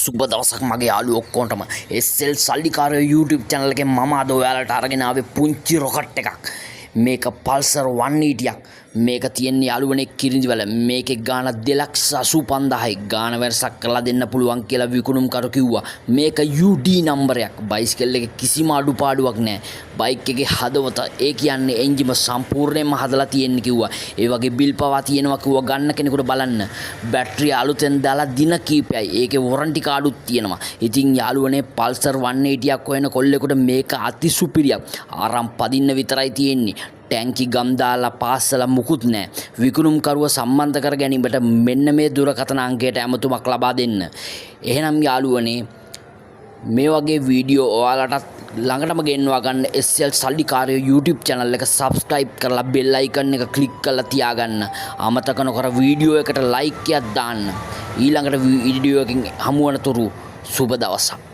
සුබ දවසක් මගේ යාළුවෝ ඔක්කොන්ටම SL සල්ලිකාරයෝ YouTube channel එකෙන් මම අද ඔයාලට අරගෙන ආවේ පුංචි රොකට් එකක්. මේක පල්සර් 180ක්. මේක තියෙන්නේ යාළුවනේ කිරිඳිවල. මේකේ ගාණ 2,85,000යි. ගාණ වෙනසක් කරලා දෙන්න පුළුවන් කියලා විකුණුම්කරු කිව්වා. මේක UD නම්බරයක්. බයිසිකල් එකේ කිසිම අඩුපාඩුවක් නැහැ. බයික් එකේ හදවත ඒ කියන්නේ එන්ජිම සම්පූර්ණයෙන්ම හදලා තියෙන්නේ කිව්වා. ඒ වගේ බිල් පවා තියෙනවා කිව්වා ගන්න කෙනෙකුට බලන්න. බැටරිය අලුතෙන් දාලා දින කීපයයි. ඒකේ වොරන්ටි කාඩුත් තියෙනවා. ඉතින් යාළුවනේ පල්සර් 180ක් හොයන කොල්ලෙකුට මේක අති සුපිරියක්. ආරම් පදින්න විතරයි තියෙන්නේ. ටැංකි ගම් දාලා පාස්සලා මුකුත් නැහැ. විකුණුම්කරුව සම්බන්ධ කර ගැනීමට මෙන්න මේ දුරකථන අංකයට ඇමතුමක් ලබා දෙන්න. එහෙනම් යාළුවනේ මේ වගේ වීඩියෝ ඔයාලටත් ළඟටම ගෙන්වා ගන්න SL සල්ලිකාරයෝ YouTube channel එක subscribe කරලා bell icon එක click කරලා තියාගන්න. අමතක නොකර වීඩියෝ එකට like එකක් දාන්න. ඊළඟට වීඩියෝ එකකින් හමු වනතුරු සුබ දවසක්.